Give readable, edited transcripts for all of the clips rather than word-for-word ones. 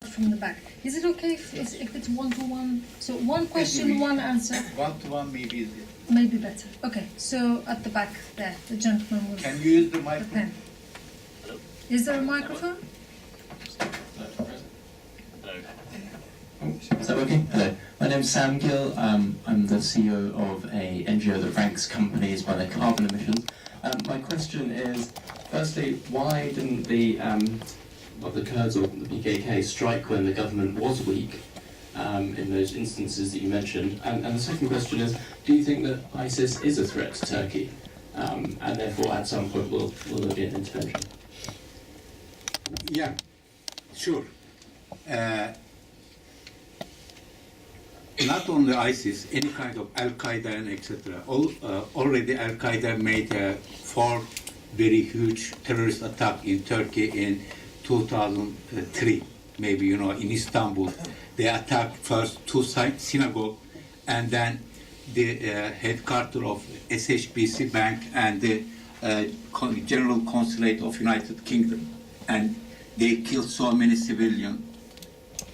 from the back. Is it okay if it's one-to-one? So one question, one answer. One-to-one maybe easier. Maybe better. Okay, so at the back there, the gentleman with Can you use the the microphone? pen. Is there a microphone? Is that working? Hello. My name's Sam Gill. I'm the CEO of a NGO that ranks companies by their carbon emissions. My question is, firstly, why didn't the Kurds or the PKK strike when the government was weak in those instances that you mentioned? And the second question is, do you think that ISIS is a threat to Turkey? And therefore, at some point, will there be an intervention? Yeah, sure. Not only ISIS, any kind of Al-Qaeda and etc. Already Al-Qaeda made 4 very huge terrorist attacks in Turkey in 2003, maybe, you know, in Istanbul. They attacked first 2 synagogues and then the headquarters of SHBC Bank and the General Consulate of United Kingdom. And they killed so many civilians.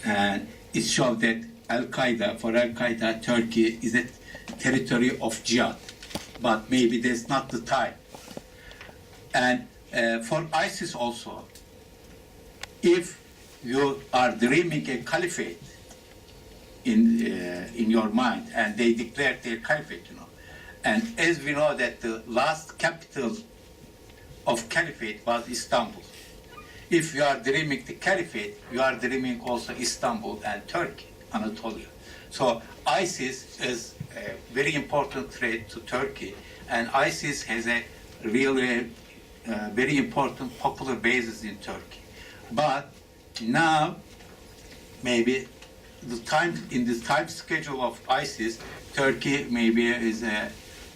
And it showed that for Al-Qaeda, Turkey is a territory of jihad. But maybe that's not the time. And for ISIS also, if you are dreaming a caliphate in your mind, and they declared their caliphate, you know, and as we know that the last capital of caliphate was Istanbul. If you are dreaming the caliphate, you are dreaming also Istanbul and Turkey, Anatolia. So ISIS is a very important threat to Turkey, and ISIS has a really very important popular basis in Turkey. But now, maybe the time in the time schedule of ISIS, Turkey maybe is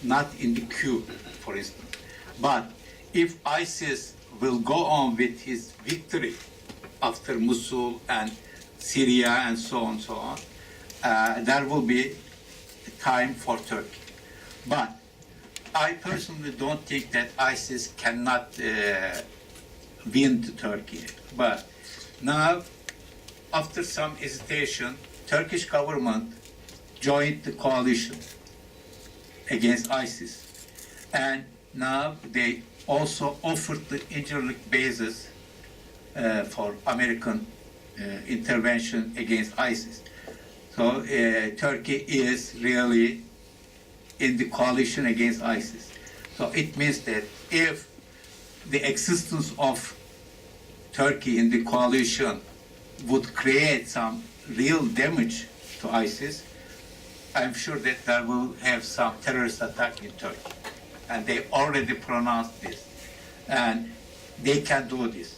not in the queue, for instance. But if ISIS will go on with his victory after Mosul and Syria and so on, there will be time for Turkey. But I personally don't think that ISIS cannot win to Turkey. But now, after some hesitation, Turkish government joined the coalition against ISIS. And now they also offered the interlinked basis for American intervention against ISIS. So Turkey is really in the coalition against ISIS. So it means that if the existence of Turkey in the coalition would create some real damage to ISIS, I'm sure that there will have some terrorist attack in Turkey. And they already pronounced this. And they can do this.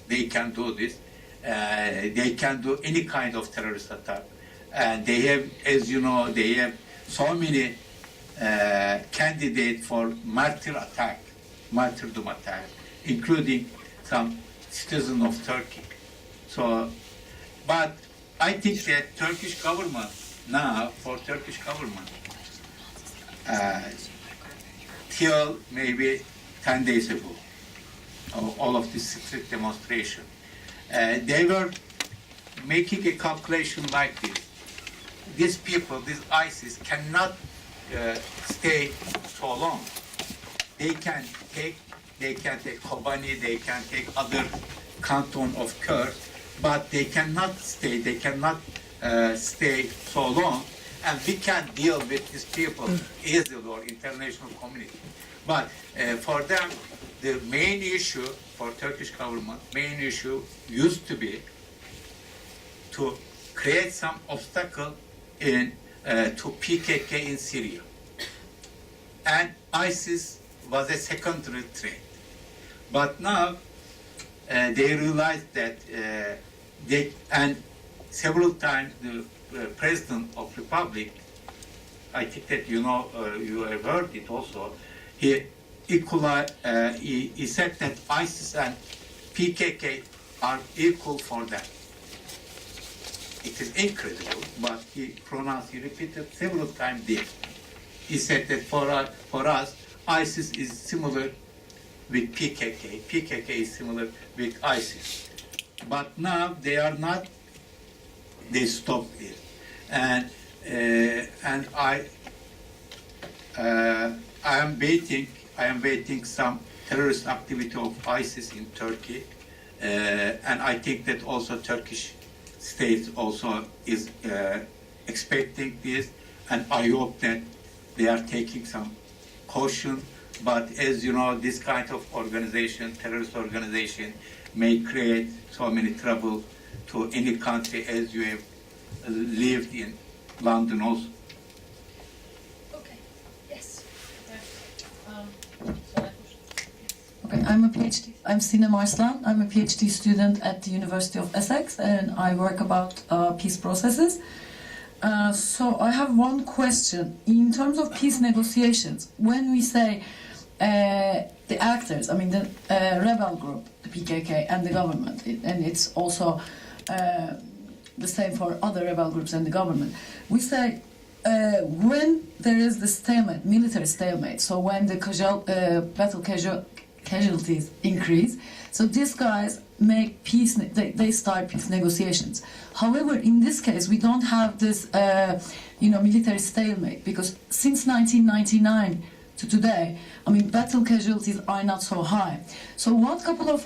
They can do this. They can do any kind of terrorist attack. And they have, as you know, they have so many candidates for martyrdom attack, including some citizens of Turkey. So, but I think that Turkish government now, for Turkish government, till maybe 10 days ago, all of this street demonstration, they were making a calculation like this. These people, this ISIS, cannot stay so long. They can take Kobani, they can take other canton of Kurd, but they cannot stay so long, and we can't deal with these people easily, or international community. But for them, the main issue for Turkish government, main issue used to be to create some obstacle to PKK in Syria. And ISIS was a secondary threat. But now they realized that and several times the President of the Republic, I think that you know, you have heard it also, he said that ISIS and PKK are equal for them. It is incredible, but he repeated several times this. He said that for us, ISIS is similar with PKK. PKK is similar with ISIS. But now they are not they stopped it. And I am waiting some terrorist activity of ISIS in Turkey, and I think that also Turkish state also is expecting this, and I hope that they are taking some caution. But as you know, this kind of organization, terrorist organization, may create so many trouble to any country, as you have lived in London also. Okay, yes. Okay, I'm Sinem Arslan. I'm a PhD student at the University of Essex, and I work about peace processes. So I have one question. In terms of peace negotiations, when we say the actors, I mean the rebel group, the PKK, and the government, and it's also the same for other rebel groups and the government, we say when there is the stalemate, military stalemate, so when the battle casualties increase, so these guys make peace, they start peace negotiations. However, in this case, we don't have this, military stalemate, because since 1999 to today, I mean, battle casualties are not so high. So one couple of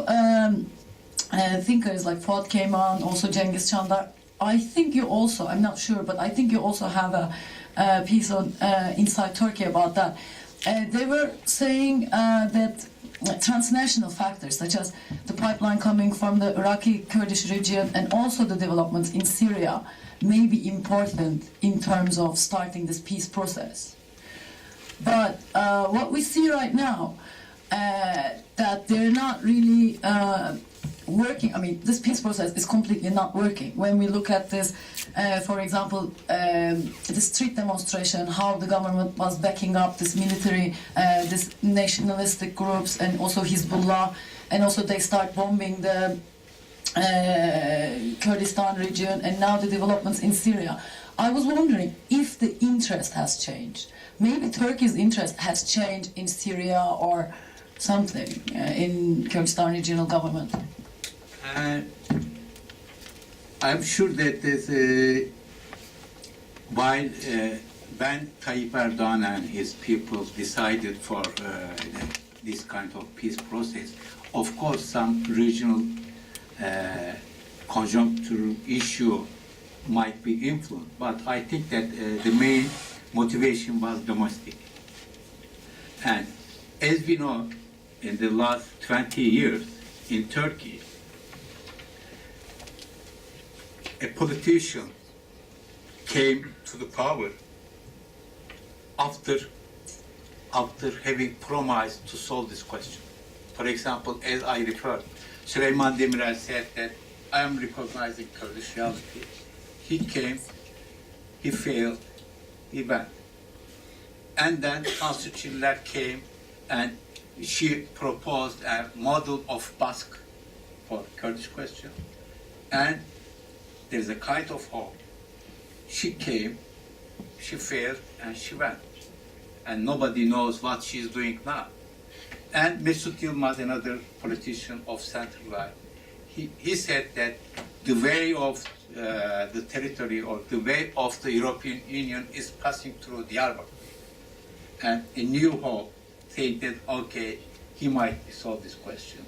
thinkers like Fuat Keyman, also Cengiz Çandar, I think you also, I'm not sure, but I think you also have a piece on Inside Turkey about that. They were saying that transnational factors such as the pipeline coming from the Iraqi Kurdish region and also the developments in Syria may be important in terms of starting this peace process. But what we see right now, that they're not really working. I mean, this peace process is completely not working. When we look at this, for example, the street demonstration, how the government was backing up this military, this nationalistic groups, and also Hezbollah, and also they start bombing the Kurdistan region, and now the developments in Syria. I was wondering if the interest has changed. Maybe Turkey's interest has changed in Syria or something in Kurdistan regional government. I'm sure that while when Tayyip Erdogan and his people decided for this kind of peace process, of course some regional conjunctural issue might be influenced, but I think that the main motivation was domestic. And as we know, in the last 20 years in Turkey, a politician came to the power after having promised to solve this question. For example, as I referred, Süleyman Demirel said that I am recognizing Kurdish reality. He came, he failed, he went. And then Tansu Çiller came and she proposed a model of Basque for Kurdish question. And there's a kind of hope. She came, she failed, and she went. And nobody knows what she's doing now. And Mesut Yilmaz, another politician of Central Line, he said that the way of the territory or the way of the European Union is passing through Diyarbakir. And a new hope, saying that, okay, he might solve this question.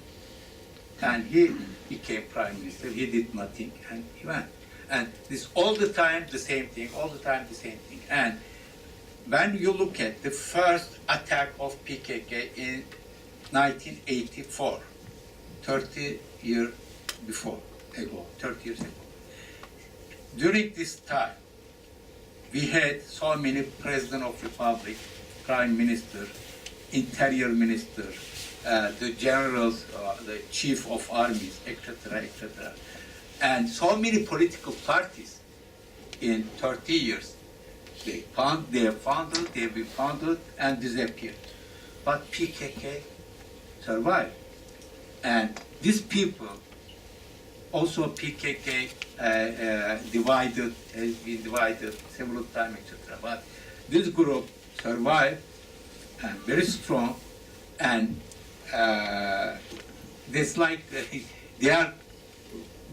And he became prime minister, he did nothing, and he went. And this all the time the same thing, all the time the same thing. And when you look at the first attack of PKK in 1984, 30 years ago, during this time, we had so many President of Republic, Prime Minister, Interior Minister, the generals, the Chief of Armies, etc., etc. And so many political parties in 30 years, they have been founded and disappeared. But PKK survived. And these people, also PKK has been divided several times, etc. But this group survived and very strong, and it's like they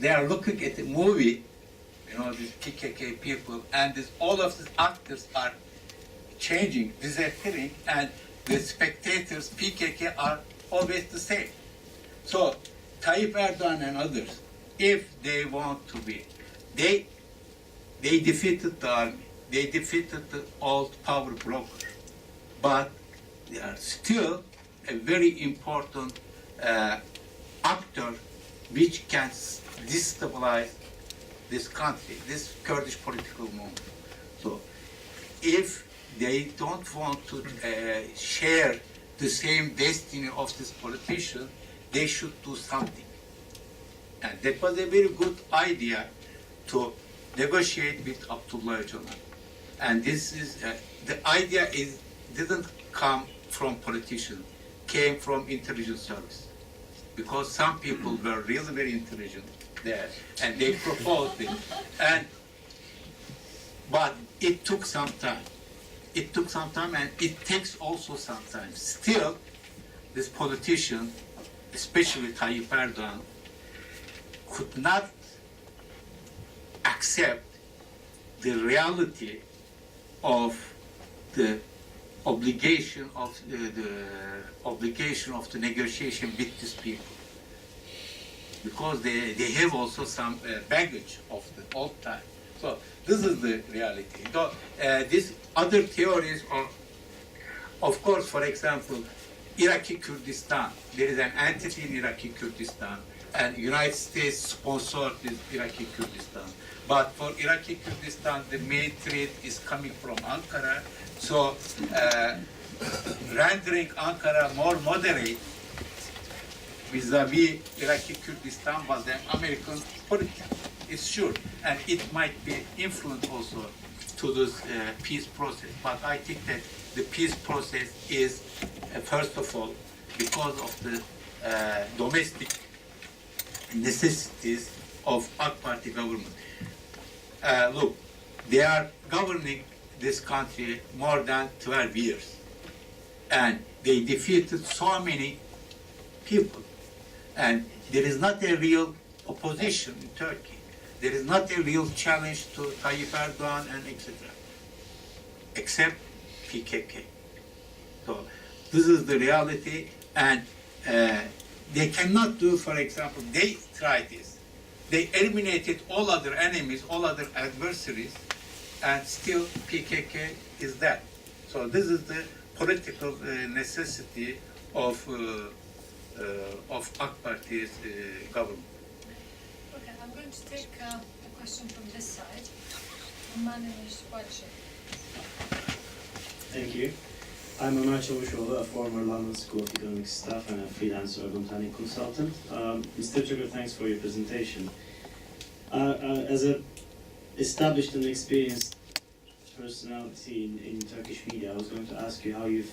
are looking at a movie you know, these PKK people, and all of these actors are changing, disappearing, and the spectators, PKK, are always the same. So, Tayyip Erdogan and others, if they want to be, they defeated the army, they defeated the old power broker, but they are still a very important actor which can destabilize this country, this Kurdish political movement. So, if they don't want to share the same destiny of this politician, they should do something. And that was a very good idea to negotiate with Abdullah Öcalan. And this is, the idea didn't come from politicians, came from intelligence service. Because some people were really very intelligent there, and they proposed it. But it took some time. It took some time, and it takes also some time. Still, this politician, especially Tayyip Erdogan, could not accept the reality of the obligation of the negotiation with these people, because they have also some baggage of the old time. So this is the reality. So, these other theories are, of course, for example, Iraqi Kurdistan. There is an entity in Iraqi Kurdistan, and United States sponsored this Iraqi Kurdistan. But for Iraqi Kurdistan, the main threat is coming from Ankara. So, rendering Ankara more moderate vis-a-vis Iraqi Kurdistan was an American policy. It's sure, and it might be influenced also to this peace process. But I think that the peace process is, first of all, because of the domestic necessities of AK Party government. Look, they are governing this country more than 12 years, and they defeated so many people, and there is not a real opposition in Turkey. There is not a real challenge to Tayyip Erdogan and etc., except PKK. So this is the reality, and they cannot do, for example, they tried this. They eliminated all other enemies, all other adversaries, and still PKK is that. So this is the political necessity of AK Party's government. Okay, I'm going to take a question from this side. Manage budget. Thank you. I'm Ömer Çavuşoğlu, a former London School of Economics staff and a freelance urban planning consultant. Mr. Çakır, thanks for your presentation. As an established and experienced personality in Turkish media, I was going to ask you how you've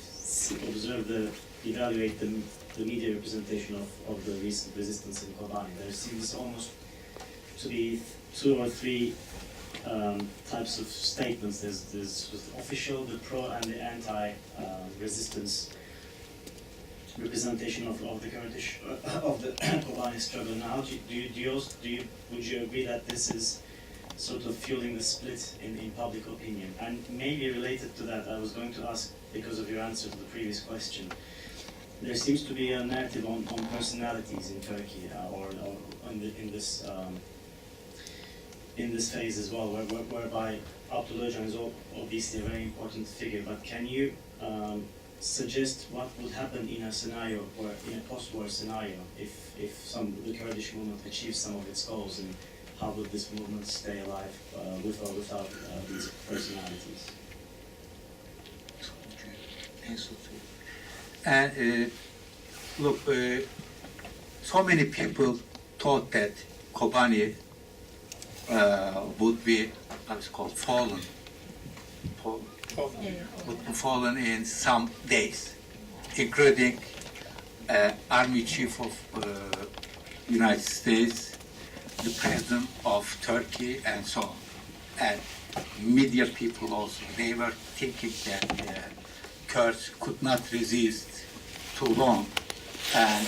evaluate the media representation of the recent resistance in Kobani. There seems almost to be 2 or 3 types of statements. There's official, the pro and the anti-resistance representation of the Kurdish of the Kobani struggle. Now, would you agree that this is sort of fueling the split in public opinion? And maybe related to that, I was going to ask, because of your answer to the previous question, there seems to be a narrative on personalities in Turkey, or in this phase as well, whereby Abdullah Öcalan is obviously a very important figure. But can you suggest what would happen in a scenario, or in a post-war scenario, if the Kurdish movement achieves some of its goals, and how would this movement stay alive with or without these personalities? And look, so many people thought that Kobani would be, what's called, fallen in some days, including Army Chief of United States, the President of Turkey, and so on. And media people also, they were thinking that Kurds could not resist too long, and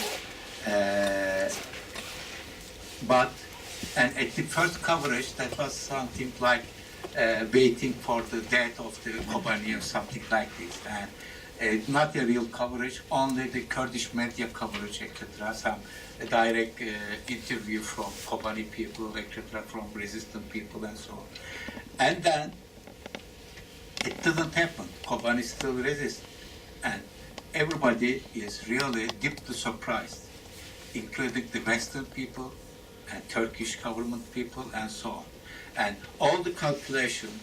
but And at the first coverage, that was something like waiting for the death of the Kobani or something like this. And not a real coverage, only the Kurdish media coverage, etc. Some direct interview from Kobani people, etc., from resistant people and so on. And then it doesn't happen. Kobani still resists. And everybody is really deeply surprised, including the Western people and Turkish government people and so on. And all the calculations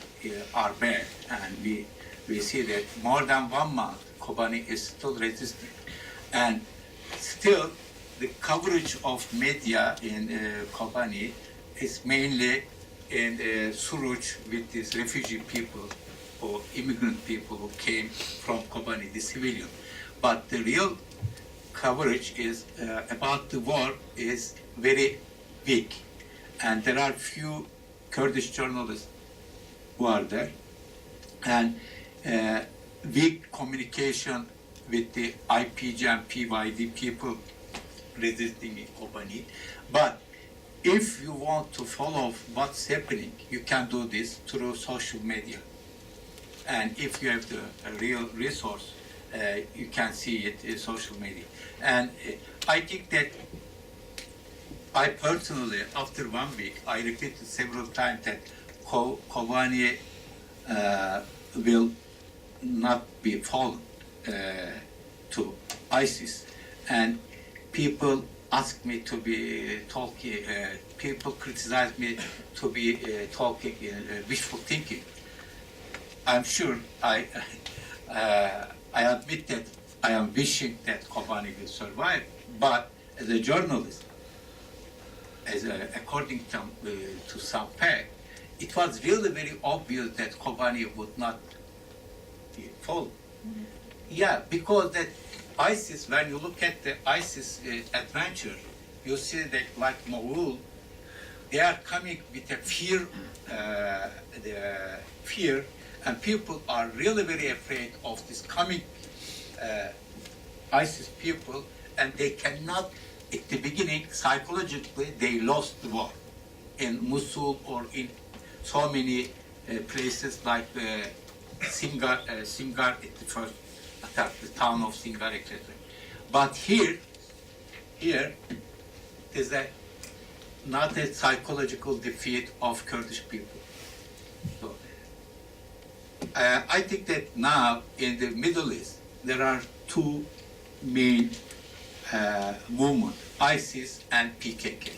are bad, and we see that more than 1 month, Kobani is still resisting. And still, the coverage of media in Kobani is mainly in Suruç with these refugee people or immigrant people who came from Kobani, the civilian. But the real coverage is about the war is very weak. And there are few Kurdish journalists who are there. And weak communication with the IPG and PYD people resisting in Kobani. But if you want to follow what's happening, you can do this through social media. And if you have the real resource, you can see it in social media. And I think that I personally, after 1 week, I repeated several times that Kobani will not be fallen to ISIS. And people ask me to be talking, people criticize me to be talking wishful thinking. I'm sure I admit that I am wishing that Kobani will survive, but as a journalist, according to some fact, it was really very obvious that Kobani would not fall. Mm-hmm. Yeah, because that ISIS, when you look at the ISIS adventure, you see that like Mosul, they are coming with a fear, and people are really very afraid of this coming ISIS people, and they cannot, at the beginning, psychologically, they lost the war in Mosul or in so many places like Singar at the first attack, the town of Singar, etc. But here is not a psychological defeat of Kurdish people. So, I think that now in the Middle East there are two main movements, ISIS and PKK.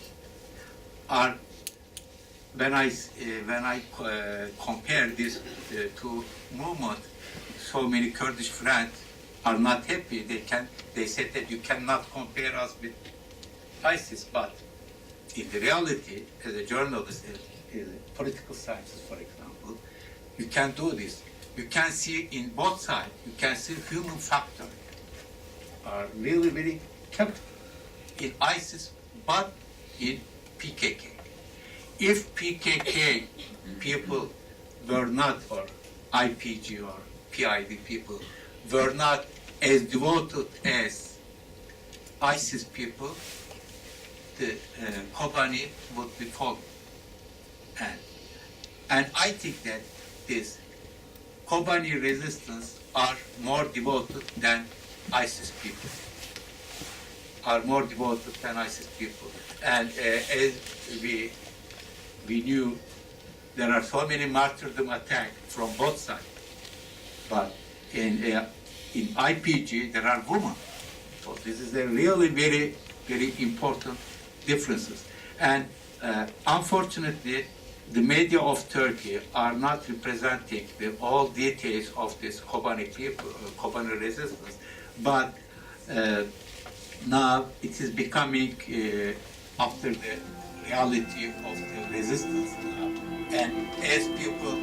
When I compare these two movements, so many Kurdish friends are not happy. They said that you cannot compare us with ISIS, but in the reality, as a journalist, as a political scientist, for example, you can do this. You can see in both sides, you can see human factor are really very kept in ISIS, but in PKK. If PKK people were not, or IPG or PID people, were not as devoted as ISIS people, the Kobani would be fallen. And I think that this Kobani resistance are more devoted than ISIS people. And as we knew, there are so many martyrdom attacks from both sides. But in IPG, there are women. So this is a really very, very important differences. And unfortunately, the media of Turkey are not representing all details of this Kobani people, Kobani resistance. But now it is becoming after the reality of the resistance now. And as people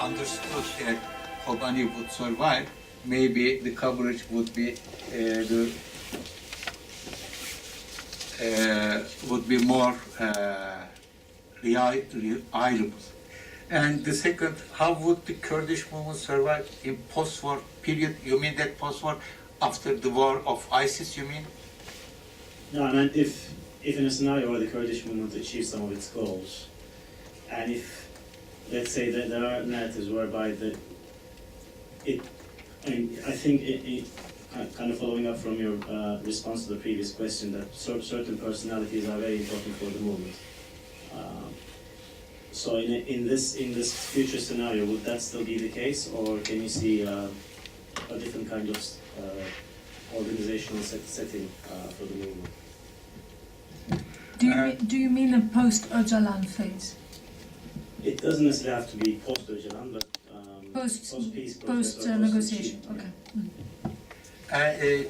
understood that Kobani would survive, maybe the coverage would be more reliable. And the second, how would the Kurdish movement survive in post-war period? You mean that post-war, after the war of ISIS, you mean? No, I meant if if in a scenario where the Kurdish movement achieves some of its goals, and if, let's say, that there are narratives whereby I think kind of following up from your response to the previous question, that certain personalities are very important for the movement. So in this future scenario, would that still be the case, or can you see a different kind of organizational setting for the movement? Do you mean a post-Öcalan phase? It doesn't necessarily have to be post-Öcalan, but Post-peace post-peace process post or negotiation. post-achievement, Okay. yeah.